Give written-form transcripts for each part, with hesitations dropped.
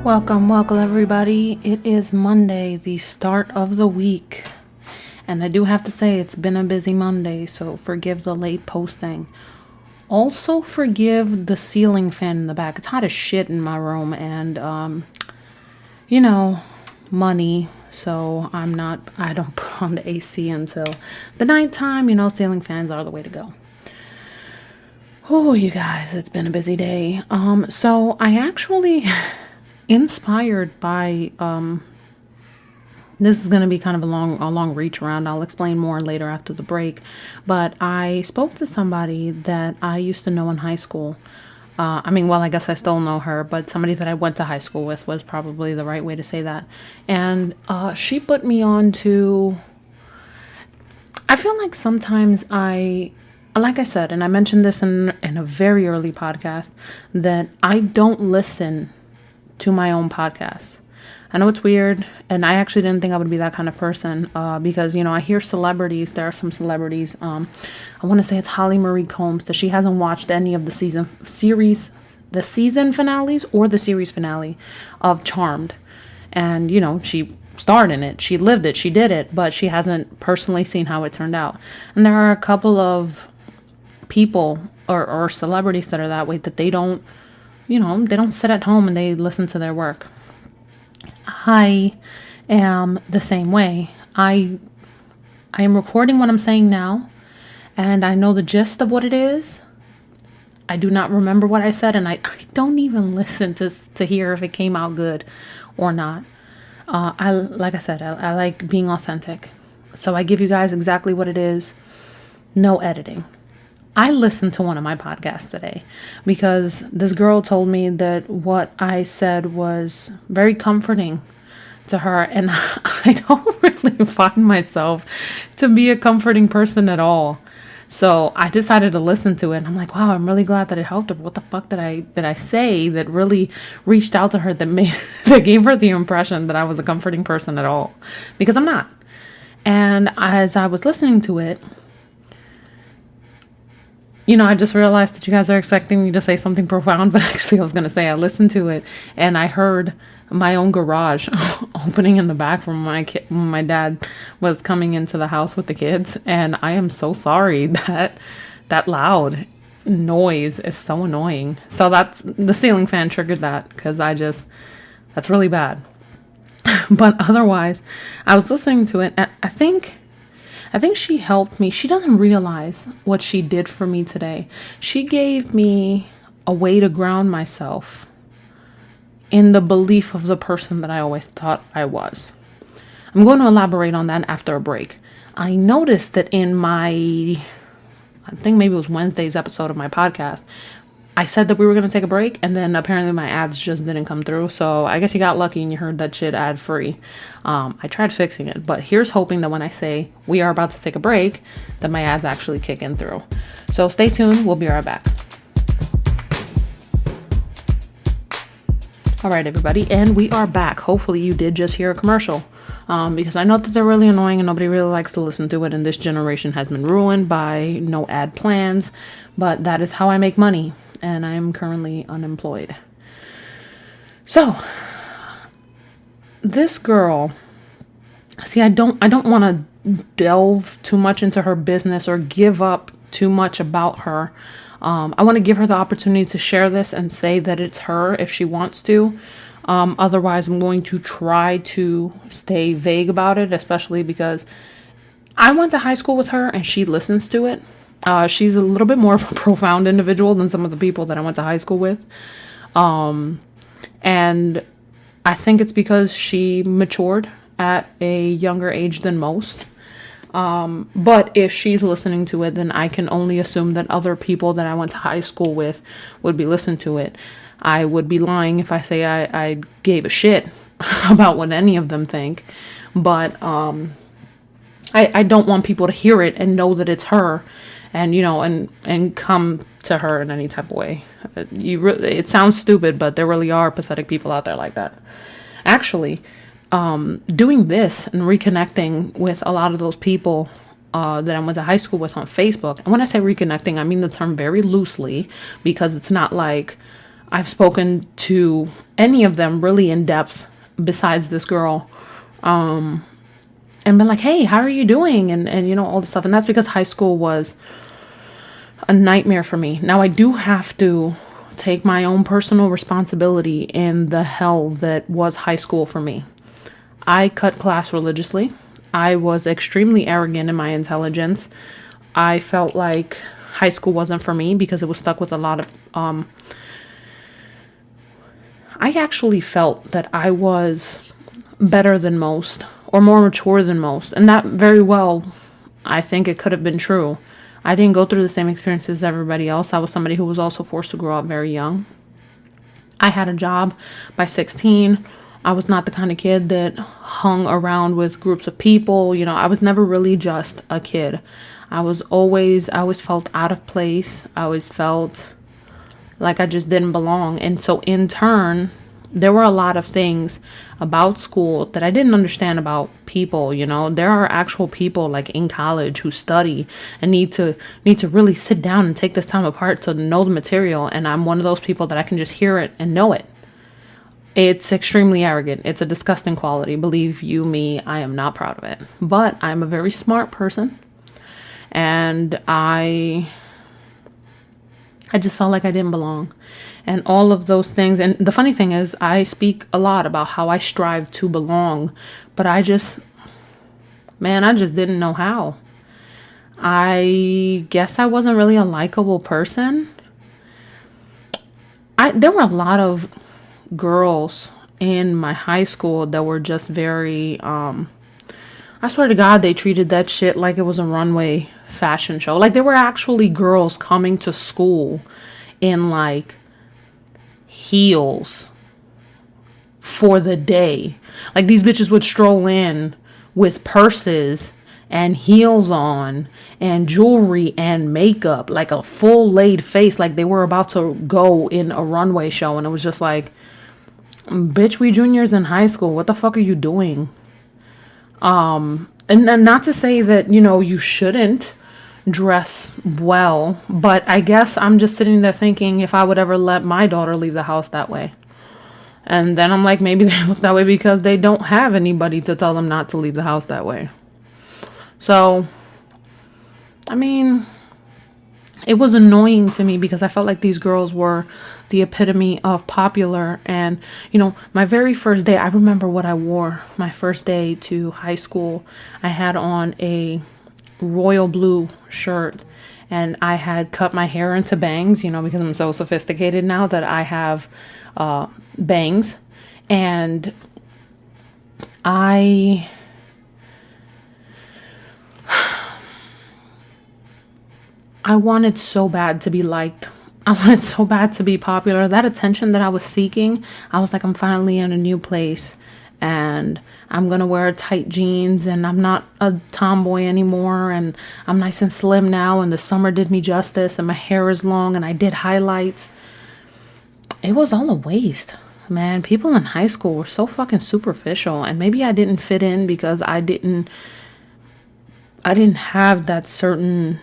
Welcome everybody. It is Monday, the start of the week. And I do have to say it's been a busy Monday, so forgive the late posting. Also forgive the ceiling fan in the back. It's hot as shit in my room and money. So I don't put on the AC until the nighttime. Ceiling fans are the way to go. Oh, you guys, it's been a busy day. So I actually inspired by this is going to be kind of a long reach around. I'll explain more later after the break, but I spoke to somebody that I used to know in high school. I guess I still know her, but somebody that I went to high school with was probably the right way to say that. And she put me on to, I feel like sometimes like I said, and I mentioned this in a very early podcast, that I don't listen to my own podcast. I know it's weird, and I actually didn't think I would be that kind of person because, I hear celebrities. There are some celebrities. I want to say it's Holly Marie Combs, that she hasn't watched any of the season finales or the series finale of Charmed. And, she starred in it. She lived it. She did it, but she hasn't personally seen how it turned out. And there are a couple of people or celebrities that are that way, that they don't sit at home and they listen to their work. I am the same way. I am recording what I'm saying now, and I know the gist of what it is. I do not remember what I said, and I don't even listen to hear if it came out good or not. I like being authentic. So I give you guys exactly what it is. No editing. I listened to one of my podcasts today because this girl told me that what I said was very comforting to her, and I don't really find myself to be a comforting person at all. So I decided to listen to it, and I'm like, wow, I'm really glad that it helped her. What the fuck did I say that really reached out to her, that gave her the impression that I was a comforting person at all? Because I'm not. And as I was listening to it, I just realized that you guys are expecting me to say something profound, but actually I was going to say I listened to it and I heard my own garage opening in the back when my dad was coming into the house with the kids. And I am so sorry that loud noise is so annoying. So that's the ceiling fan triggered that, because that's really bad. But otherwise, I was listening to it and I think she helped me. She doesn't realize what she did for me today. She gave me a way to ground myself in the belief of the person that I always thought I was. I'm going to elaborate on that after a break. I noticed that in I think maybe it was Wednesday's episode of my podcast, I said that we were going to take a break, and then apparently my ads just didn't come through. So I guess you got lucky and you heard that shit ad free. I tried fixing it, but here's hoping that when I say we are about to take a break, that my ads actually kick in through. So stay tuned. We'll be right back. All right, everybody. And we are back. Hopefully you did just hear a commercial. Because I know that they're really annoying and nobody really likes to listen to it. And this generation has been ruined by no ad plans. But that is how I make money. And I am currently unemployed. So, this girl, I don't want to delve too much into her business or give up too much about her. I want to give her the opportunity to share this and say that it's her if she wants to. Otherwise, I'm going to try to stay vague about it, especially because I went to high school with her and she listens to it. She's a little bit more of a profound individual than some of the people that I went to high school with. And I think it's because she matured at a younger age than most. But if she's listening to it, then I can only assume that other people that I went to high school with would be listening to it. I would be lying if I say I gave a shit about what any of them think. But I don't want people to hear it and know that it's her. And, and come to her in any type of way. It sounds stupid, but there really are pathetic people out there like that. Actually, doing this and reconnecting with a lot of those people that I went to high school with on Facebook. And when I say reconnecting, I mean the term very loosely, because it's not like I've spoken to any of them really in depth besides this girl. And been like, hey, how are you doing? And you know, all this stuff. And that's because high school was a nightmare for me. Now I do have to take my own personal responsibility in the hell that was high school for me. I cut class religiously. I was extremely arrogant in my intelligence. I felt like high school wasn't for me because it was stuck with a lot of I actually felt that I was better than most or more mature than most. And that very well, I think it could have been true. I didn't go through the same experiences as everybody else. I was somebody who was also forced to grow up very young. I had a job by 16. I was not the kind of kid that hung around with groups of people. You know, I was never really just a kid. I always felt out of place. I always felt like I just didn't belong. And so in turn, there were a lot of things about school that I didn't understand about people. You know, there are actual people like in college who study and need to really sit down and take this time apart to know the material. And I'm one of those people that I can just hear it and know it. It's extremely arrogant. It's a disgusting quality. Believe you me, I am not proud of it. But I'm a very smart person. And I just felt like I didn't belong. And all of those things. And the funny thing is, I speak a lot about how I strive to belong. But I just didn't know how. I guess I wasn't really a likable person. There were a lot of girls in my high school that were just very, I swear to God, they treated that shit like it was a runway fashion show. Like there were actually girls coming to school in like heels for the day. Like these bitches would stroll in with purses and heels on and jewelry and makeup, like a full laid face, like they were about to go in a runway show. And it was just like, bitch, we juniors in high school. What the fuck are you doing? And not to say that, you know, you shouldn't dress well, but I guess I'm just sitting there thinking if I would ever let my daughter leave the house that way. And then I'm like, maybe they look that way because they don't have anybody to tell them not to leave the house that way. So, I mean, it was annoying to me because I felt like these girls were the epitome of popular. And, you know, my very first day, I remember what I wore my first day to high school. I had on a royal blue shirt and I had cut my hair into bangs, you know, because I'm so sophisticated now that I have bangs. And I wanted so bad to be liked. I wanted so bad to be popular. That attention that I was seeking, I was like, I'm finally in a new place and I'm going to wear tight jeans and I'm not a tomboy anymore and I'm nice and slim now and the summer did me justice and my hair is long and I did highlights. It was all a waste, man. People in high school were so fucking superficial and maybe I didn't fit in because I didn't have that certain...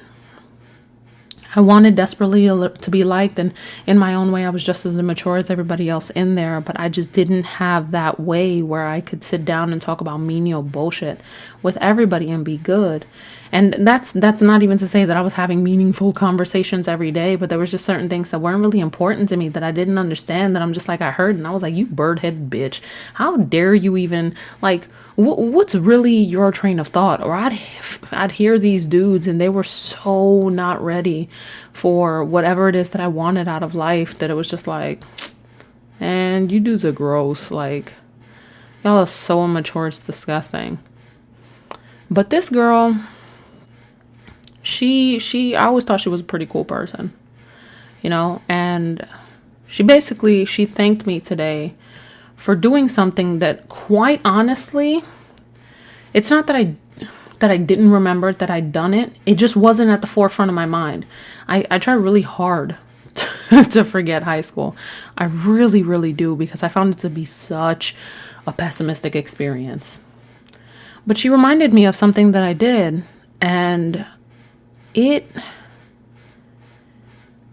I wanted desperately to be liked, and in my own way, I was just as immature as everybody else in there, but I just didn't have that way where I could sit down and talk about menial bullshit with everybody and be good. And that's not even to say that I was having meaningful conversations every day, but there was just certain things that weren't really important to me that I didn't understand, that I'm just like, I heard, and I was like, you bird-headed bitch. How dare you even, like, what's really your train of thought? Or I'd hear these dudes and they were so not ready for whatever it is that I wanted out of life that it was just like, and you dudes are gross. Like, y'all are so immature, it's disgusting. But this girl, she I always thought she was a pretty cool person, you know, and she thanked me today for doing something that, quite honestly, it's not that I didn't remember that I'd done it. It just wasn't at the forefront of my mind. I try really hard to forget high school. I really, really do, because I found it to be such a pessimistic experience. But she reminded me of something that I did, and it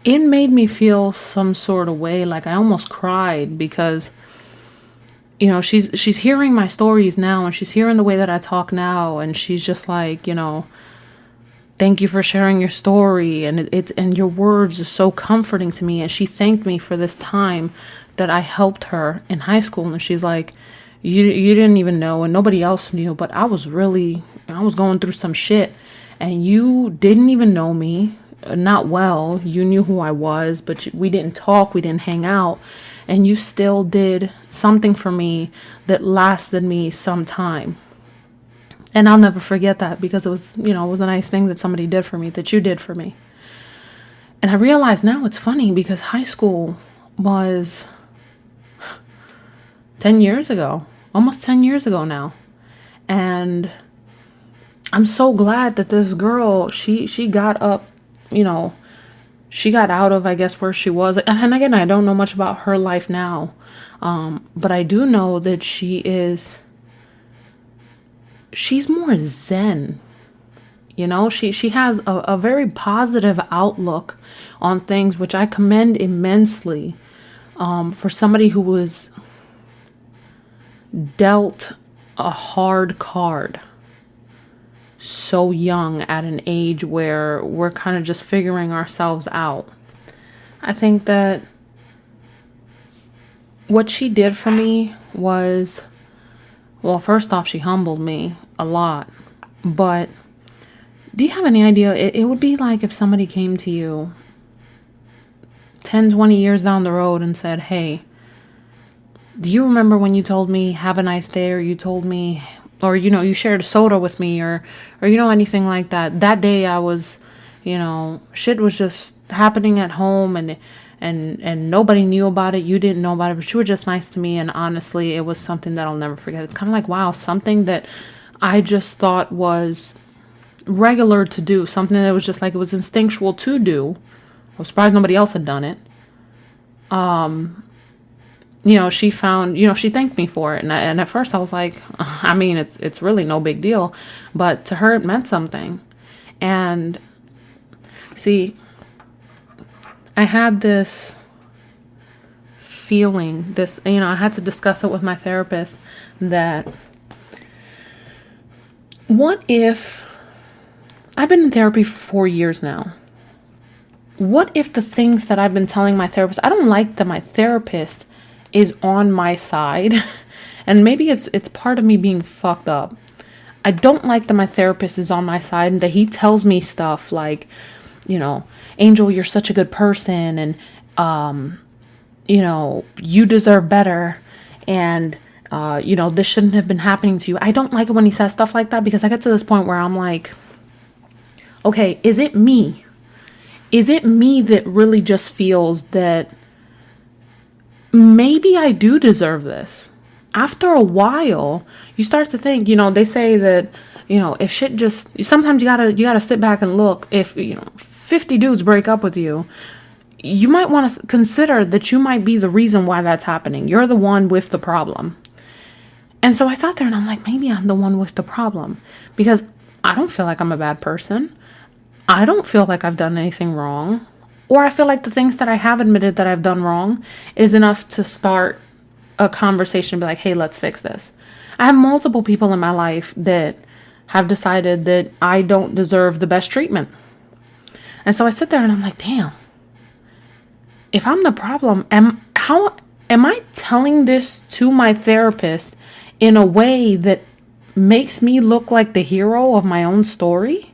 it made me feel some sort of way. Like I almost cried because, she's hearing my stories now, and she's hearing the way that I talk now, and she's just like, thank you for sharing your story, and and your words are so comforting to me. And she thanked me for this time that I helped her in high school, and she's like, you didn't even know, and nobody else knew, but I was going through some shit, and you didn't even know me, not well. You knew who I was, but we didn't talk, we didn't hang out, and you still did something for me that lasted me some time. And I'll never forget that, because it was a nice thing that somebody did for me, that you did for me. And I realize now it's funny because high school was 10 years ago, almost 10 years ago now. And I'm so glad that this girl, she got up, she got out of, I guess, where she was. And again, I don't know much about her life now. But I do know that she's more zen. She has a very positive outlook on things, which I commend immensely, for somebody who was dealt a hard card so young, at an age where we're kind of just figuring ourselves out. I think that what she did for me was, well, first off, she humbled me a lot. But do you have any idea? It would be like if somebody came to you 10, 20 years down the road and said, hey, do you remember when you told me have a nice day, or you told me, or you shared a soda with me, or anything like that? That day I was, shit was just happening at home, and nobody knew about it. You didn't know about it, but you were just nice to me, and honestly, it was something that I'll never forget. It's kind of like, wow, something that I just thought was regular to do, something that was just like, it was instinctual to do. I was surprised nobody else had done it. She found, she thanked me for it. And at first I was like, I mean, it's really no big deal. But to her, it meant something. And see, I had this feeling, I had to discuss it with my therapist, that what if, I've been in therapy for 4 years now. What if the things that I've been telling my therapist, I don't like that my therapist is on my side. And maybe it's part of me being fucked up. I don't like that my therapist is on my side and that he tells me stuff like, Angel, you're such a good person, and you deserve better, and this shouldn't have been happening to you. I don't like it when he says stuff like that, because I get to this point where I'm like, okay, is it me? Is it me that really just feels that maybe I do deserve this? After a while, you start to think, they say that, if shit just, sometimes you gotta sit back and look. If, 50 dudes break up with you, you might want to consider that you might be the reason why that's happening. You're the one with the problem. And so I sat there and I'm like, maybe I'm the one with the problem, because I don't feel like I'm a bad person. I don't feel like I've done anything wrong. Or I feel like the things that I have admitted that I've done wrong is enough to start a conversation and be like, hey, let's fix this. I have multiple people in my life that have decided that I don't deserve the best treatment. And so I sit there and I'm like, damn, if I'm the problem, am I telling this to my therapist in a way that makes me look like the hero of my own story?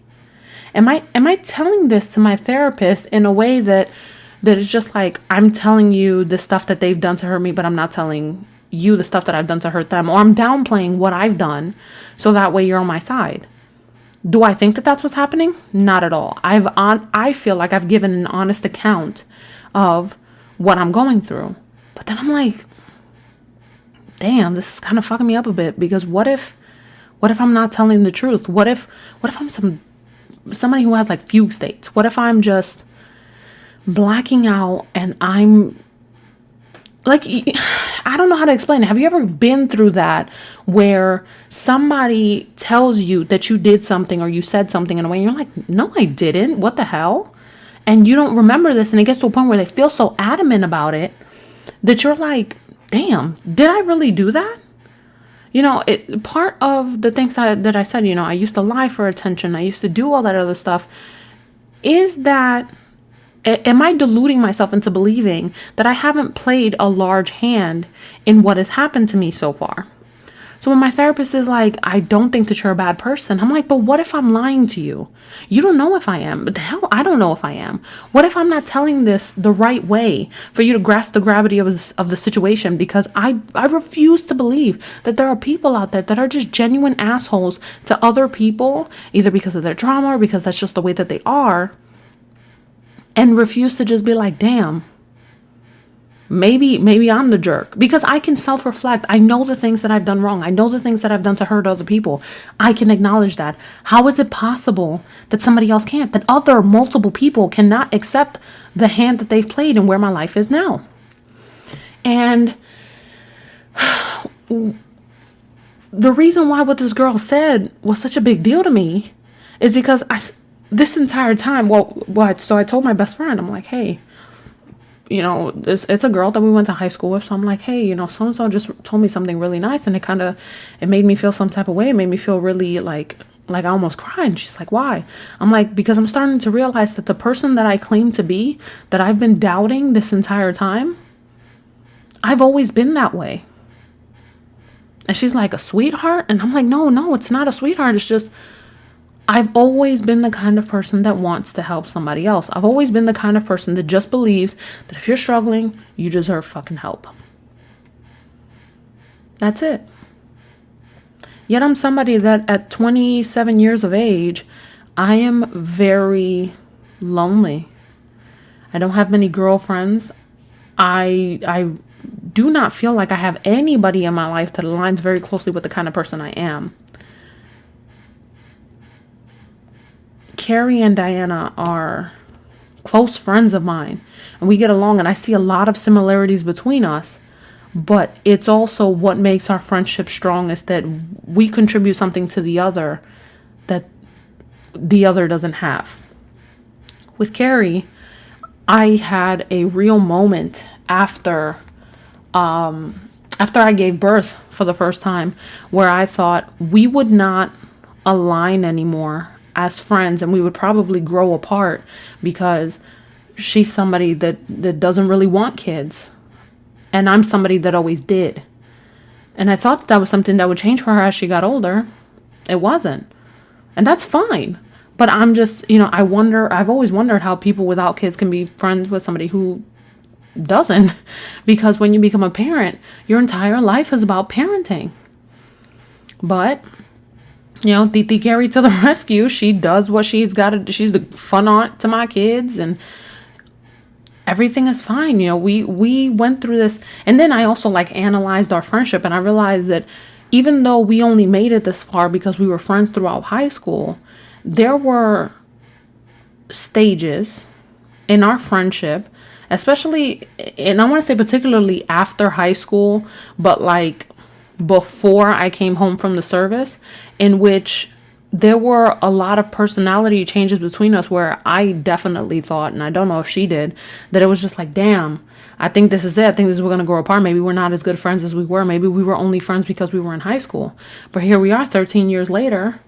Am I telling this to my therapist in a way that is just like, I'm telling you the stuff that they've done to hurt me, but I'm not telling you the stuff that I've done to hurt them, or I'm downplaying what I've done so that way you're on my side? Do I think that that's what's happening? Not at all. I feel like I've given an honest account of what I'm going through. But then I'm like, damn, this is kind of fucking me up a bit, because what if I'm not telling the truth? What if I'm somebody who has like fugue states? What if I'm just blacking out and I'm like, I don't know how to explain it. Have you ever been through that, where somebody tells you that you did something or you said something in a way and you're like, no, I didn't. What the hell? and you don't remember this, and it gets to a point where they feel so adamant about it that you're like, damn, did I really do that? Part of the things that I said, I used to lie for attention, I used to do all that other stuff, is that, am I deluding myself into believing that I haven't played a large hand in what has happened to me so far? So when my therapist is like, I don't think that you're a bad person, I'm like, but what if I'm lying to you? You don't know if I am, but the hell, I don't know if I am. What if I'm not telling this the right way for you to grasp the gravity of the situation? Because I refuse to believe that there are people out there that are just genuine assholes to other people, either because of their trauma or because that's just the way that they are, and refuse to just be like, damn, maybe I'm the jerk, because I can self-reflect. I know the things that I've done wrong. I know the things that I've done to hurt other people. I can acknowledge that. How is it possible that somebody else can't? That other multiple people cannot accept the hand that they've played and where my life is now? And the reason why what this girl said was such a big deal to me is because this entire time, so I told my best friend, I'm like, hey, it's a girl that we went to high school with. So I'm like, hey, so-and-so just told me something really nice. And it made me feel some type of way. It made me feel really like I almost cried. And she's like, why? I'm like, because I'm starting to realize that the person that I claim to be, that I've been doubting this entire time, I've always been that way. And she's like, a sweetheart? And I'm like, no, it's not a sweetheart. It's just, I've always been the kind of person that wants to help somebody else. I've always been the kind of person that just believes that if you're struggling, you deserve fucking help. That's it. Yet I'm somebody that at 27 years of age, I am very lonely. I don't have many girlfriends. I do not feel like I have anybody in my life that aligns very closely with the kind of person I am. Carrie and Diana are close friends of mine, and we get along, and I see a lot of similarities between us, but it's also what makes our friendship strong is that we contribute something to the other that the other doesn't have. With Carrie, I had a real moment after I gave birth for the first time where I thought we would not align anymore as friends, and we would probably grow apart because she's somebody that doesn't really want kids, and I'm somebody that always did. And I thought that was something that would change for her as she got older. It wasn't, and that's fine. But I'm just, I've always wondered how people without kids can be friends with somebody who doesn't, because when you become a parent, your entire life is about parenting. But Titi Carrie to the rescue. She does what she's got to do. She's the fun aunt to my kids, and everything is fine. We went through this, and then I also analyzed our friendship, and I realized that even though we only made it this far because we were friends throughout high school, there were stages in our friendship, especially, and I want to say particularly after high school, but before I came home from the service, in which there were a lot of personality changes between us where I definitely thought, and I don't know if she did, that it was just like, damn, I think this is it. I think this is, we're going to grow apart. Maybe we're not as good friends as we were. Maybe we were only friends because we were in high school. But here we are 13 years later,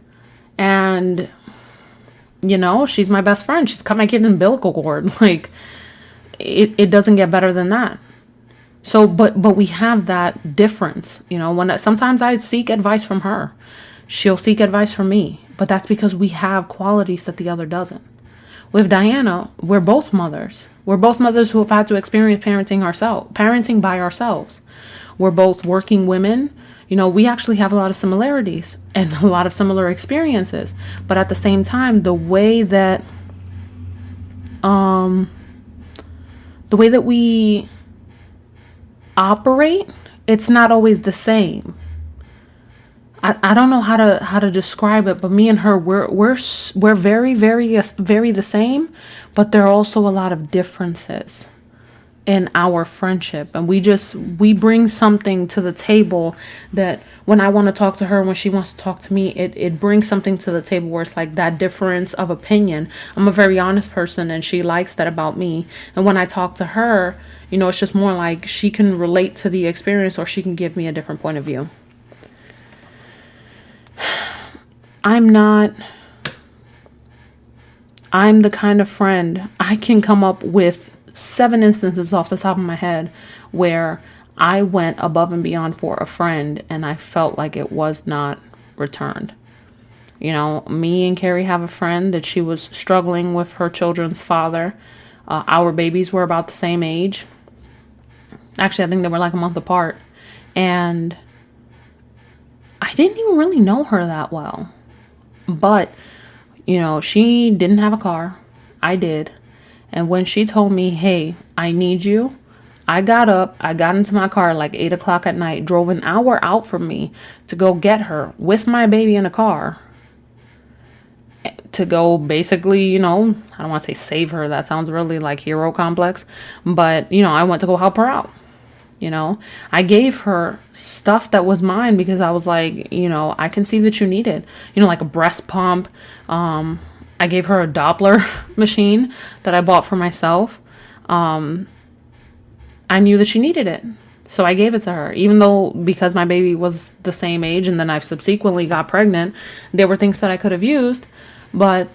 and, she's my best friend. She's cut my kid in the umbilical cord. It doesn't get better than that. So, but we have that difference, when sometimes I seek advice from her, she'll seek advice from me, but that's because we have qualities that the other doesn't. With Diana, we're both mothers. We're both mothers who have had to experience parenting by ourselves. We're both working women. We actually have a lot of similarities and a lot of similar experiences, but at the same time, the way that we operate, it's not always the same. I don't know how to describe it, but me and her, we're very, very, very the same, but there are also a lot of differences. in our friendship, and we bring something to the table that when I want to talk to her, when she wants to talk to me, it brings something to the table where it's like that difference of opinion. I'm a very honest person, and she likes that about me. And when I talk to her, it's just more like she can relate to the experience, or she can give me a different point of view. I'm the kind of friend, I can come up with 7 instances off the top of my head where I went above and beyond for a friend and I felt like it was not returned. Me and Carrie have a friend that she was struggling with her children's father. Our babies were about the same age. Actually, I think they were like a month apart. And I didn't even really know her that well. But, she didn't have a car. I did. And when she told me, hey, I need you, I got up, I got into my car like 8 o'clock at night, drove an hour out from me to go get her with my baby in a car to go basically, I don't want to say save her. That sounds really like hero complex. But, I went to go help her out. I gave her stuff that was mine because I was like, I can see that you need it. Like a breast pump. I gave her a Doppler machine that I bought for myself. I knew that she needed it. So I gave it to her, even though because my baby was the same age and then I subsequently got pregnant, there were things that I could have used, but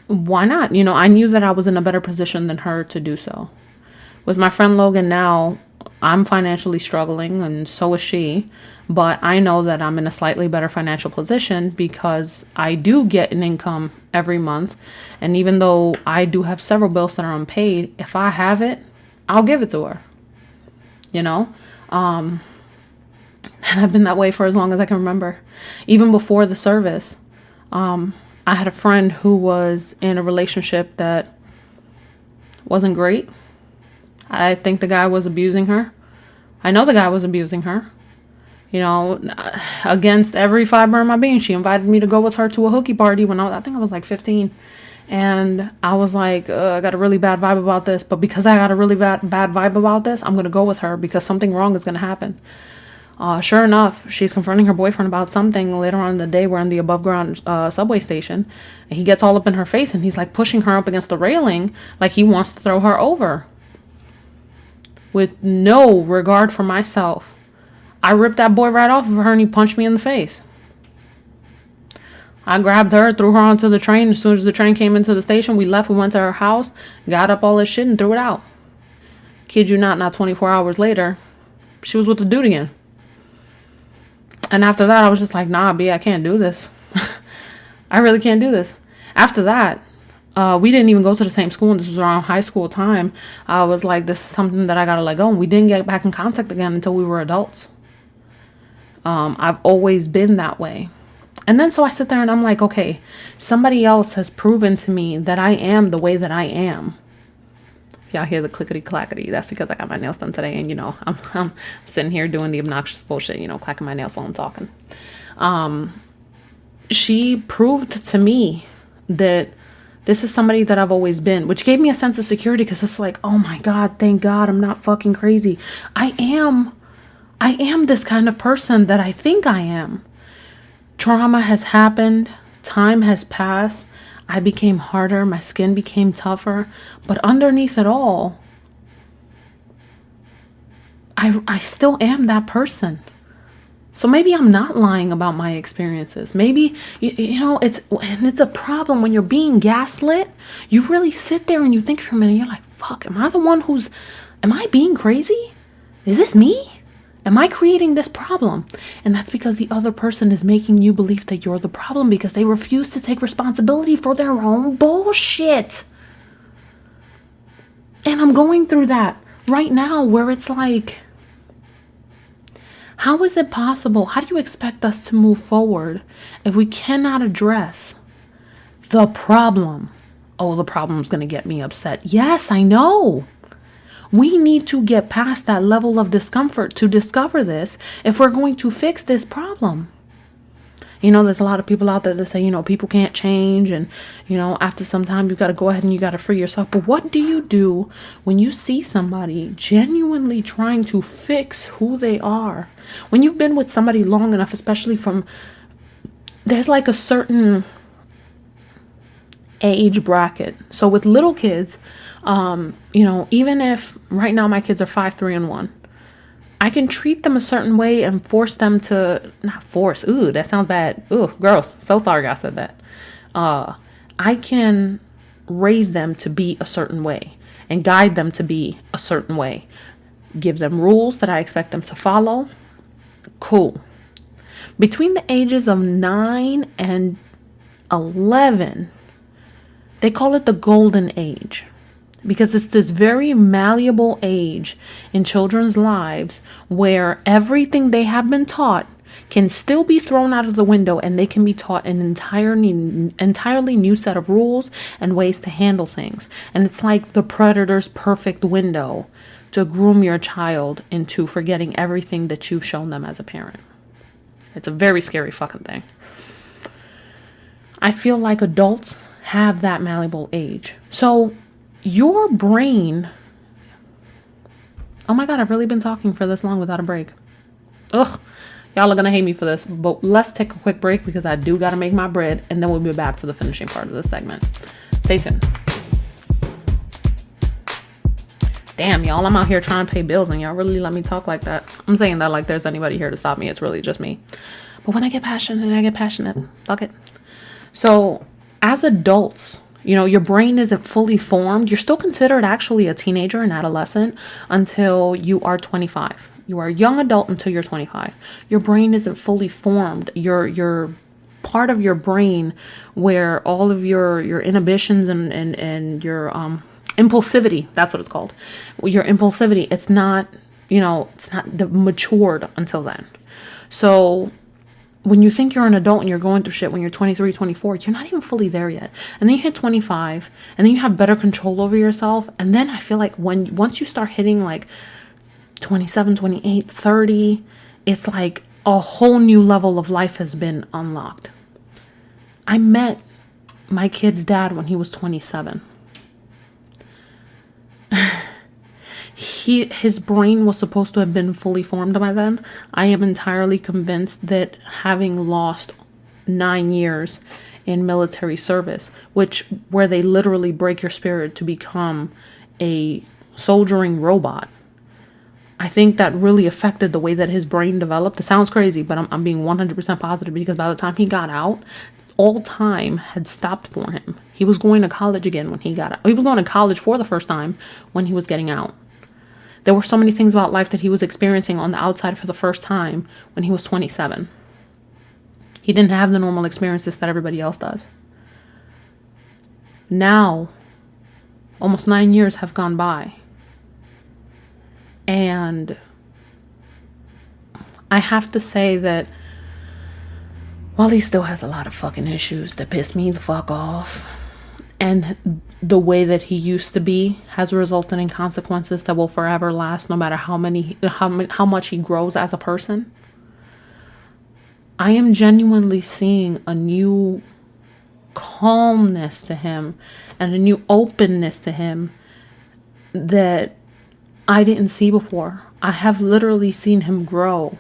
why not? I knew that I was in a better position than her to do so. With my friend Logan now, I'm financially struggling and so is she, but I know that I'm in a slightly better financial position because I do get an income every month. And even though I do have several bills that are unpaid, if I have it, I'll give it to her. And I've been that way for as long as I can remember. Even before the service, I had a friend who was in a relationship that wasn't great. I think the guy was abusing her. I know the guy was abusing her. Against every fiber in my being, she invited me to go with her to a hooky party when I think I was like 15. And I was like, I got a really bad vibe about this. But because I got a really bad vibe about this, I'm going to go with her because something wrong is going to happen. Sure enough, she's confronting her boyfriend about something. Later on in the day, we're in the above ground subway station. And he gets all up in her face and he's like pushing her up against the railing like he wants to throw her over. With no regard for myself. I ripped that boy right off of her and he punched me in the face. I grabbed her, threw her onto the train. As soon as the train came into the station, we left. We went to her house, got up all this shit and threw it out. Kid you not 24 hours later, she was with the dude again. And after that, I was just like, nah, B, I can't do this. I really can't do this. After that, we didn't even go to the same school, and this was around high school time. I was like, this is something that I gotta let go. And we didn't get back in contact again until we were adults. I've always been that way. And then so I sit there and I'm like, okay, somebody else has proven to me that I am the way that I am. Y'all hear the clickety clackety. That's because I got my nails done today, and I'm sitting here doing the obnoxious bullshit, clacking my nails while I'm talking. She proved to me that this is somebody that I've always been, which gave me a sense of security because it's like, oh my God, thank God I'm not fucking crazy. I am this kind of person that I think I am. Trauma has happened. Time has passed. I became harder. My skin became tougher. But underneath it all, I still am that person. So maybe I'm not lying about my experiences. Maybe, it's a problem when you're being gaslit. You really sit there and you think for a minute, you're like, fuck, am I being crazy? Is this me? Am I creating this problem? And that's because the other person is making you believe that you're the problem because they refuse to take responsibility for their own bullshit. And I'm going through that right now where it's like, how is it possible? How do you expect us to move forward if we cannot address the problem? Oh, the problem's going to get me upset. Yes, I know. We need to get past that level of discomfort to discover this if we're going to fix this problem. There's a lot of people out there that say, people can't change, and, after some time you got to go ahead and you got to free yourself. But what do you do when you see somebody genuinely trying to fix who they are? When you've been with somebody long enough, especially there's like a certain age bracket. So with little kids, even if right now my kids are 5, 3, and 1, I can treat them a certain way and force them to, not force, ooh, that sounds bad. Ooh, gross. So sorry I said that. I can raise them to be a certain way and guide them to be a certain way. Give them rules that I expect them to follow. Cool. Between the ages of 9 and 11, they call it the golden age, because it's this very malleable age in children's lives where everything they have been taught can still be thrown out of the window, and they can be taught an entirely new set of rules and ways to handle things. And it's like the predator's perfect window to groom your child into forgetting everything that you've shown them as a parent. It's a very scary fucking thing. I feel like adults have that malleable age. So your brain, oh my God, I've really been talking for this long without a break. Ugh, y'all are gonna hate me for this, but let's take a quick break because I do gotta make my bread, and then we'll be back for the finishing part of this segment. Stay tuned. Damn, y'all, I'm out here trying to pay bills and y'all really let me talk like that. I'm saying that like there's anybody here to stop me. It's really just me. But when I get passionate, fuck it. So as adults, your brain isn't fully formed. You're still considered actually a teenager and adolescent until you are 25. You are a young adult until you're 25. Your brain isn't fully formed. Your part of your brain where all of your inhibitions and your impulsivity, that's what it's called. Your impulsivity, it's not matured until then. So when you think you're an adult and you're going through shit when you're 23, 24, you're not even fully there yet. And then you hit 25, and then you have better control over yourself. And then I feel like once you start hitting like 27, 28, 30, it's like a whole new level of life has been unlocked. I met my kid's dad when he was 27. His brain was supposed to have been fully formed by then. I am entirely convinced that having lost 9 years in military service, where they literally break your spirit to become a soldiering robot, I think that really affected the way that his brain developed. It sounds crazy, but I'm being 100% positive, because by the time he got out, all time had stopped for him. He was going to college again when he got out. He was going to college for the first time when he was getting out. There were so many things about life that he was experiencing on the outside for the first time when he was 27. He didn't have the normal experiences that everybody else does. Now, almost 9 years have gone by. And I have to say that while he still has a lot of fucking issues that piss me the fuck off, and the way that he used to be has resulted in consequences that will forever last, no matter how much he grows as a person, I am genuinely seeing a new calmness to him and a new openness to him that I didn't see before. I have literally seen him grow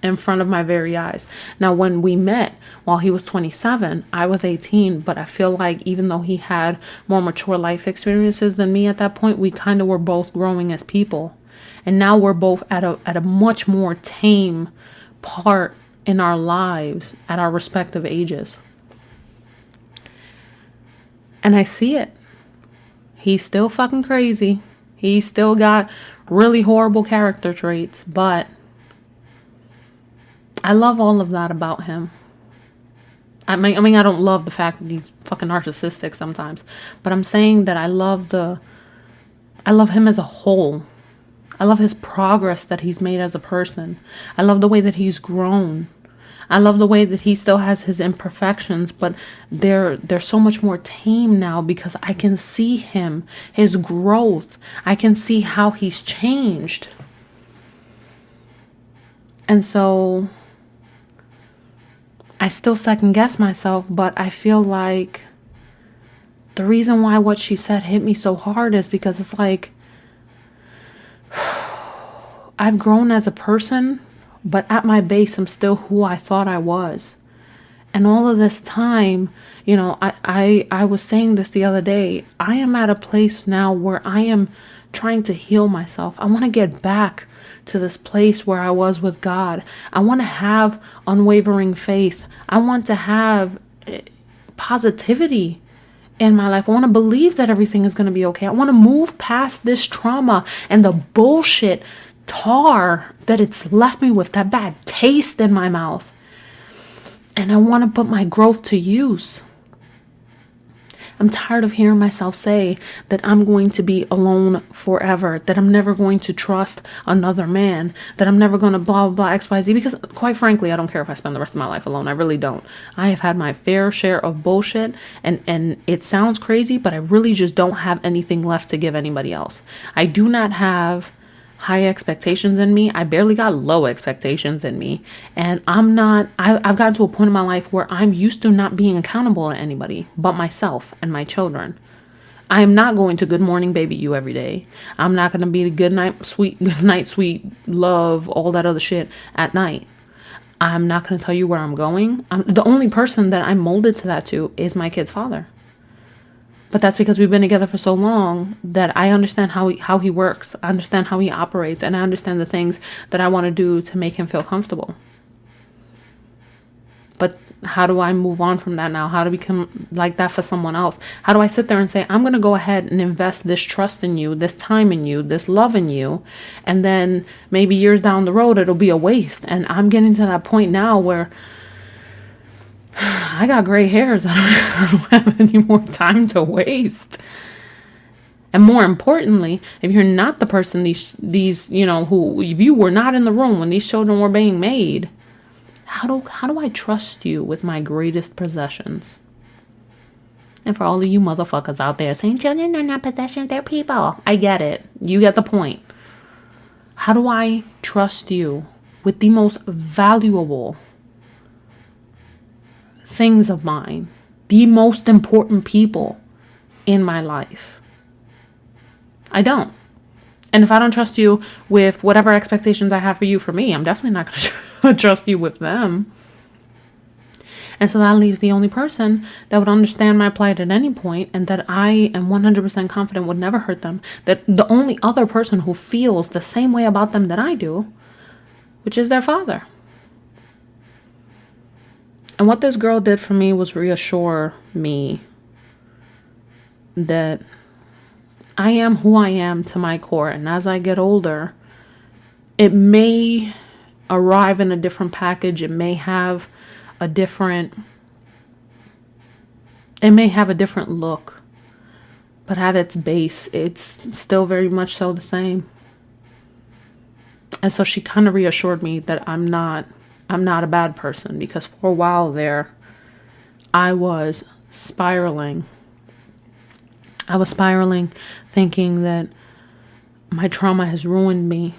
in front of my very eyes. Now, when we met while he was 27, I was 18, but I feel like even though he had more mature life experiences than me at that point, we kind of were both growing as people. And now we're both at a much more tame part in our lives at our respective ages. And I see it. He's still fucking crazy. He's still got really horrible character traits, but I love all of that about him. I mean, I don't love the fact that he's fucking narcissistic sometimes, but I'm saying that I love him as a whole. I love his progress that he's made as a person. I love the way that he's grown. I love the way that he still has his imperfections, but they're so much more tame now because I can see him, his growth. I can see how he's changed. And so I still second guess myself, but I feel like the reason why what she said hit me so hard is because it's like, I've grown as a person, but at my base, I'm still who I thought I was. And all of this time, you know, I was saying this the other day. I am at a place now where I am trying to heal myself. I want to get back to this place where I was with God. I want to have unwavering faith. I want to have positivity in my life. I want to believe that everything is going to be okay. I want to move past this trauma and the bullshit tar that it's left me with, that bad taste in my mouth. And I want to put my growth to use. I'm tired of hearing myself say that I'm going to be alone forever, that I'm never going to trust another man, that I'm never going to blah, blah, blah, XYZ. Because quite frankly, I don't care if I spend the rest of my life alone. I really don't. I have had my fair share of bullshit, and it sounds crazy, but I really just don't have anything left to give anybody else. I do not have high expectations in me. I barely got low expectations in me. And I've gotten to a point in my life where I'm used to not being accountable to anybody but myself and my children. I am not going to good morning baby you every day. I'm not going to be the good night, sweet love, all that other shit at night. I'm not going to tell you where I'm going. The only person that I'm molded to that to is my kid's father. But that's because we've been together for so long that I understand how he works. I understand how he operates. And I understand the things that I want to do to make him feel comfortable. But how do I move on from that now? How to become like that for someone else? How do I sit there and say, I'm going to go ahead and invest this trust in you, this time in you, this love in you. And then maybe years down the road, it'll be a waste. And I'm getting to that point now where I got gray hairs. I don't have any more time to waste. And more importantly, if you're not the person these who, if you were not in the room when these children were being made, how do I trust you with my greatest possessions? And for all of you motherfuckers out there saying children are not possessions, they're people. I get it. You get the point. How do I trust you with the most valuable things of mine, the most important people in my life? I don't. And if I don't trust you with whatever expectations I have for you for me, I'm definitely not going to trust you with them. And so that leaves the only person that would understand my plight at any point, and that I am 100% confident would never hurt them. That the only other person who feels the same way about them that I do, which is their father. And what this girl did for me was reassure me that I am who I am to my core. And as I get older, it may arrive in a different package. It may have a different look. But at its base, it's still very much so the same. And so she kind of reassured me that I'm not a bad person, because for a while there, I was spiraling. Thinking that my trauma has ruined me.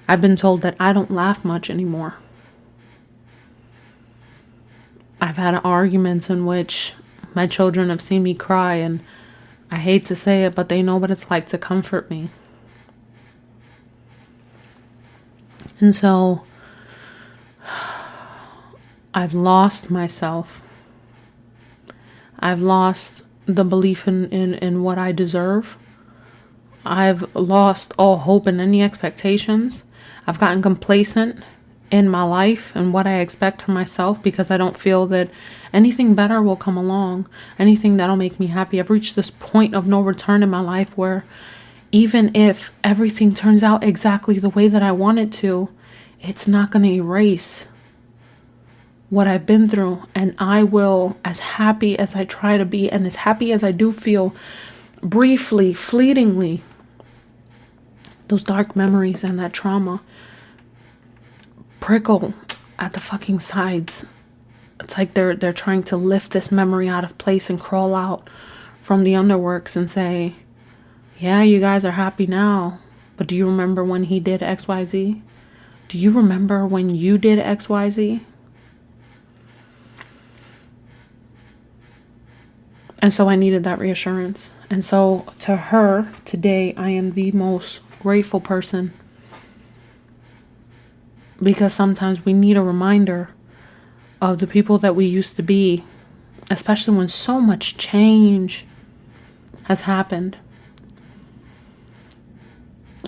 I've been told that I don't laugh much anymore. I've had arguments in which my children have seen me cry, and I hate to say it, but they know what it's like to comfort me. And so I've lost myself. I've lost the belief in what I deserve. I've lost all hope and any expectations. I've gotten complacent in my life and what I expect from myself, because I don't feel that anything better will come along, anything that'll make me happy. I've reached this point of no return in my life where even if everything turns out exactly the way that I want it to, it's not going to erase what I've been through. And I will, as happy as I try to be, and as happy as I do feel briefly, fleetingly, those dark memories and that trauma prickle at the fucking sides. It's like they're trying to lift this memory out of place and crawl out from the underworks and say, yeah, you guys are happy now, but do you remember when he did XYZ? Do you remember when you did XYZ? And so I needed that reassurance. And so to her, today, I am the most grateful person. Because sometimes we need a reminder of the people that we used to be, especially when so much change has happened.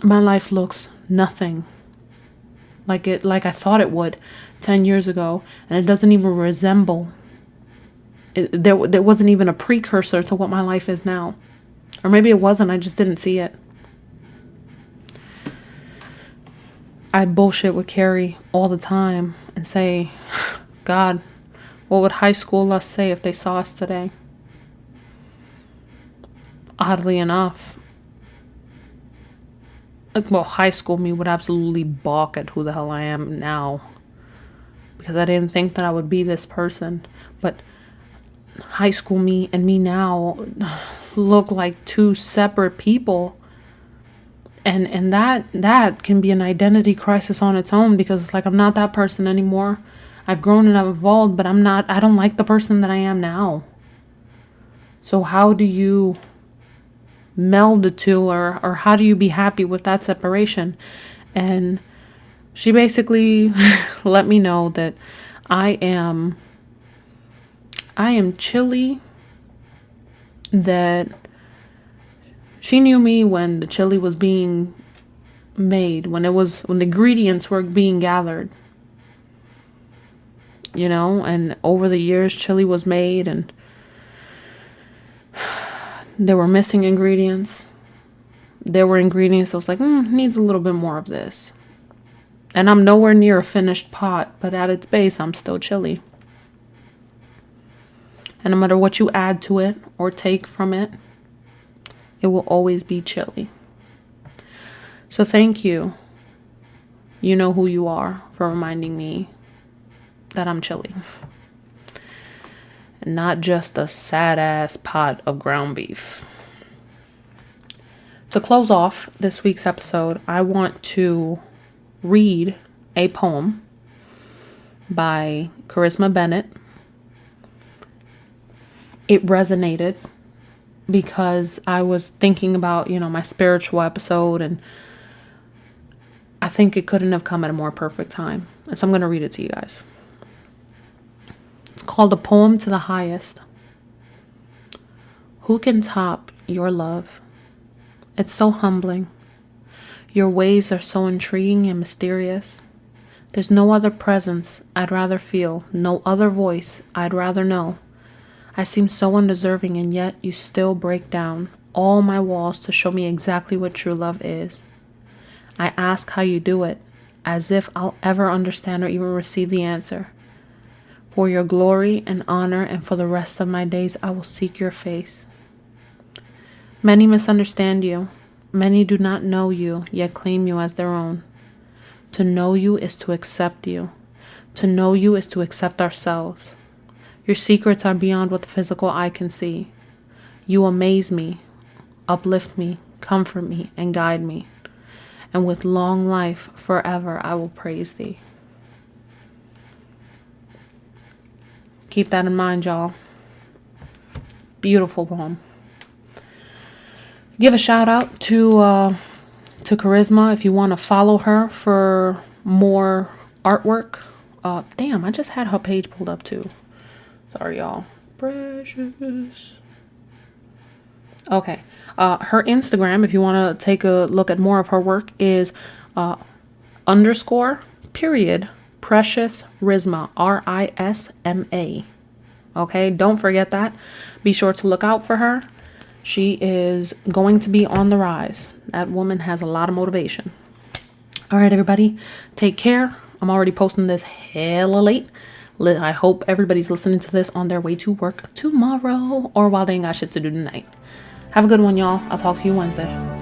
My life looks nothing like I thought it would 10 years ago, and it doesn't even resemble. There wasn't even a precursor to what my life is now. Or maybe it wasn't, I just didn't see it. I bullshit with Carrie all the time and say, God, what would high school us say if they saw us today? Oddly enough, high school me would absolutely balk at who the hell I am now. Because I didn't think that I would be this person. But high school me and me now look like two separate people. And that can be an identity crisis on its own, because it's like I'm not that person anymore. I've grown and I've evolved, but I don't like the person that I am now. So how do you meld the two, or how do you be happy with that separation? And she basically let me know that I am chilly, that she knew me when the chili was being made, when the ingredients were being gathered. You know, and over the years chili was made and there were missing ingredients. There were ingredients that was like, needs a little bit more of this. And I'm nowhere near a finished pot, but at its base, I'm still chili. And no matter what you add to it or take from it, it will always be chili. So thank you. You know who you are, for reminding me that I'm chili. And not just a sad ass pot of ground beef. To close off this week's episode, I want to read a poem by Charisma Bennett. It resonated because I was thinking about, my spiritual episode, and I think it couldn't have come at a more perfect time. And so I'm going to read it to you guys. It's called A Poem to the Highest. Who can top your love? It's so humbling. Your ways are so intriguing and mysterious. There's no other presence I'd rather feel, no other voice I'd rather know. I seem so undeserving, and yet you still break down all my walls to show me exactly what true love is. I ask how you do it, as if I'll ever understand or even receive the answer. For your glory and honor, and for the rest of my days, I will seek your face. Many misunderstand you. Many do not know you, yet claim you as their own. To know you is to accept you. To know you is to accept ourselves. Your secrets are beyond what the physical eye can see. You amaze me, uplift me, comfort me, and guide me. And with long life forever I will praise thee. Keep that in mind, y'all. Beautiful poem. Give a shout out to Charisma if you want to follow her for more artwork. Damn, I just had her page pulled up too. Sorry, y'all. Precious. Okay. Her Instagram, if you want to take a look at more of her work, is _Precious Risma. RISMA. Okay, don't forget that. Be sure to look out for her. She is going to be on the rise. That woman has a lot of motivation. All right, everybody. Take care. I'm already posting this hella late. I hope everybody's listening to this on their way to work tomorrow or while they ain't got shit to do tonight. Have a good one, y'all. I'll talk to you Wednesday.